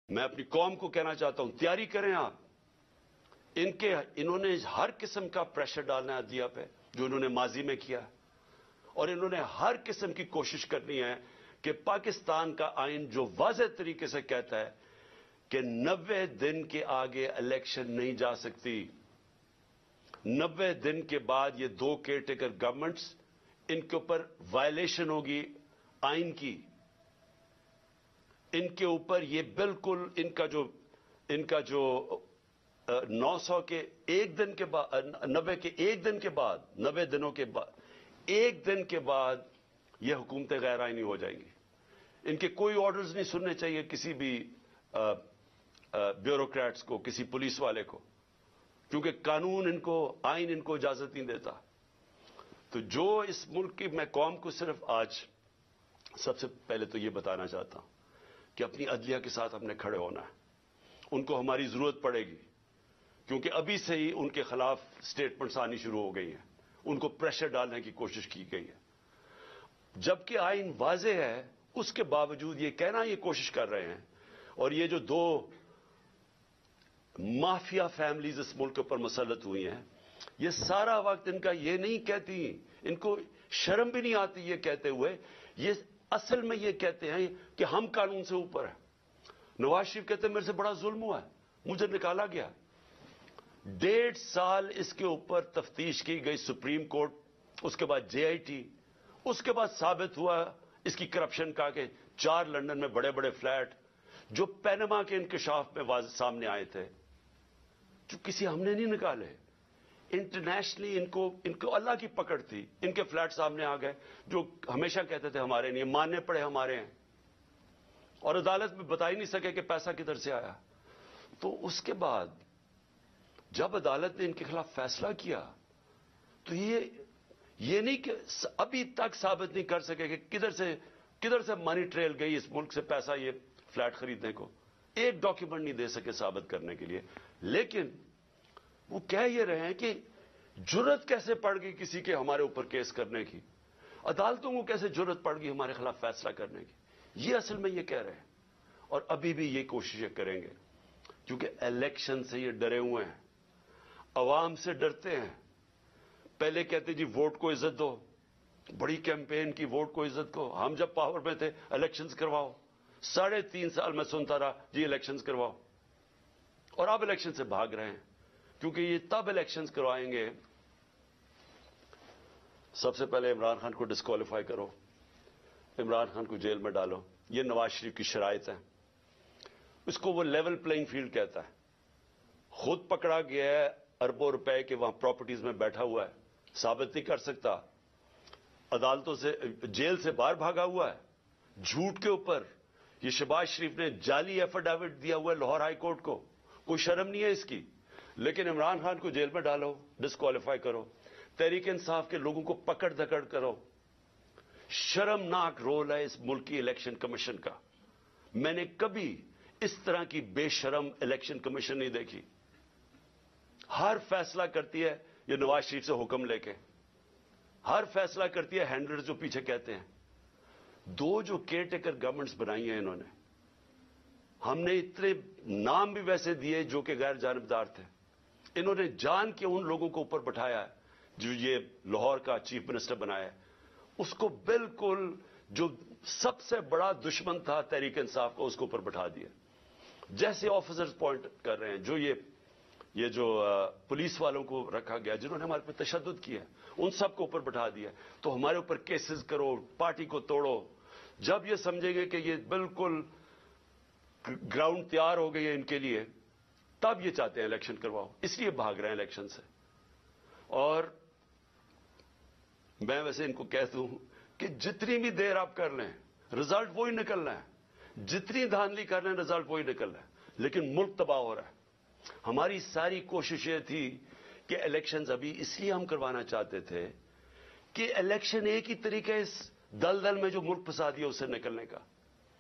मैं अपनी कौम को कहना चाहता हूं, तैयारी करें आप। इन्होंने हर किस्म का प्रेशर डालना है अदलिया पे, जो इन्होंने माजी में किया, और इन्होंने हर किस्म की कोशिश करनी है कि पाकिस्तान का आइन जो वाज़ेह तरीके से कहता है कि 90 दिन के आगे इलेक्शन नहीं जा सकती, 90 दिन के बाद ये दो केयरटेकर गवर्नमेंट्स, इनके ऊपर वायलेशन होगी आइन की, इनके ऊपर ये बिल्कुल इनका जो 900 के एक दिन के बाद, 90 के एक दिन के बाद, 90 दिनों के बाद, एक दिन के बाद ये हुकूमतें गैर आईनी हो जाएंगी। इनके कोई ऑर्डर्स नहीं सुनने चाहिए किसी भी ब्यूरोक्रेट्स को, किसी पुलिस वाले को, क्योंकि कानून इनको, आइन इनको इजाजत नहीं देता। तो जो इस मुल्क की, मैं कौम को सिर्फ आज सबसे पहले तो ये बताना चाहता हूं कि अपनी अदलिया के साथ हमने खड़े होना है। उनको हमारी जरूरत पड़ेगी, क्योंकि अभी से ही उनके खिलाफ स्टेटमेंट्स आनी शुरू हो गई हैं, उनको प्रेशर डालने की कोशिश की गई है। जबकि आइन वाज़े है, उसके बावजूद ये कहना ये कोशिश कर रहे हैं। और ये जो दो माफिया फैमिलीज इस मुल्क के ऊपर मुसल्लत हुई हैं, ये सारा वक्त इनका ये नहीं कहती, इनको शर्म भी नहीं आती ये कहते हुए, ये असल में ये कहते हैं कि हम कानून से ऊपर हैं। नवाज शरीफ कहते हैं मेरे से बड़ा जुल्म हुआ है, मुझे निकाला गया। 1.5 साल इसके ऊपर तफ्तीश की गई सुप्रीम कोर्ट, उसके बाद JIT, उसके बाद साबित हुआ इसकी करप्शन का कि 4 लंदन में बड़े बड़े फ्लैट जो पैनमा के इंकशाफ में सामने आए थे, जो किसी हमने नहीं निकाले, इंटरनेशनली इनको अल्लाह की पकड़ थी, इनके फ्लैट सामने आ गए जो हमेशा कहते थे हमारे नहीं, मानने पड़े हमारे हैं, और अदालत में बता ही नहीं सके कि पैसा किधर से आया। तो उसके बाद जब अदालत ने इनके खिलाफ फैसला किया, तो ये नहीं कि अभी तक साबित नहीं कर सके कि किधर से मनी ट्रेल गई इस मुल्क से पैसा ये फ्लैट खरीदने को, एक डॉक्यूमेंट नहीं दे सके साबित करने के लिए। लेकिन वो कह ये रहे हैं कि जुर्रत कैसे पड़ गई किसी के हमारे ऊपर केस करने की, अदालतों को कैसे जुर्रत पड़ गई हमारे खिलाफ फैसला करने की, ये असल में ये कह रहे हैं। और अभी भी ये कोशिशें करेंगे, क्योंकि इलेक्शन से ये डरे हुए हैं, अवाम से डरते हैं। पहले कहते जी वोट को इज्जत दो, बड़ी कैंपेन की वोट को इज्जत को, हम जब पावर में थे इलेक्शंस करवाओ, 3.5 साल में सुनता रहा जी इलेक्शंस करवाओ, और अब इलेक्शन से भाग रहे हैं, क्योंकि ये तब इलेक्शंस करवाएंगे, सबसे पहले इमरान खान को डिस्क्वालीफाई करो, इमरान खान को जेल में डालो, ये नवाज शरीफ की शराइत है। इसको वो लेवल प्लेइंग फील्ड कहता है। खुद पकड़ा गया है, अरबों रुपए के वहां प्रॉपर्टीज में बैठा हुआ है, साबित नहीं कर सकता, अदालतों से, जेल से बाहर भागा हुआ है, झूठ के ऊपर। ये शहबाज शरीफ ने जाली एफिडेविट दिया हुआ है लाहौर हाई कोर्ट को, कोई शर्म नहीं है इसकी। लेकिन इमरान खान को जेल में डालो, डिस्क्वालीफाई करो, तहरीक इंसाफ के लोगों को पकड़ धकड़ करो। शर्मनाक रोल है इस मुल्क की इलेक्शन कमीशन का। मैंने कभी इस तरह की बेशरम इलेक्शन कमीशन नहीं देखी। हर फैसला करती है ये नवाज शरीफ से हुक्म लेके, हर फैसला करती है हैंडलर जो पीछे कहते हैं। दो जो केयरटेकर गवर्नमेंट्स बनाई हैं इन्होंने, हमने इतने नाम भी वैसे दिए जो कि गैर जानिबदार थे, इन्होंने जान के उन लोगों को ऊपर बैठाया है जो ये लाहौर का चीफ मिनिस्टर बनाया है, उसको बिल्कुल जो सबसे बड़ा दुश्मन था तहरीक इंसाफ को, उसको ऊपर बैठा दिया। जैसे ऑफिसर्स पॉइंट कर रहे हैं, जो ये जो पुलिस वालों को रखा गया जिन्होंने हमारे पर तशद्दुद किया, उन सबको ऊपर बैठा दिया। तो हमारे ऊपर केसेस करो, पार्टी को तोड़ो। जब ये समझेंगे कि ये बिल्कुल ग्राउंड तैयार हो गई है इनके लिए, तब ये चाहते हैं इलेक्शन करवाओ, इसलिए भाग रहे हैं इलेक्शन से। और मैं वैसे इनको कह दूं कि जितनी भी देर आप कर लें, रिजल्ट वही निकलना है, जितनी धांधली कर लें रिजल्ट वही निकलना है। लेकिन मुल्क तबाह हो रहा है। हमारी सारी कोशिशें थी कि इलेक्शंस अभी इसलिए हम करवाना चाहते थे कि इलेक्शन एक ही तरीका है इस दलदल में जो मुल्क फंसा दिया उससे निकलने का,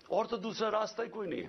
और तो दूसरा रास्ता ही कोई नहीं है।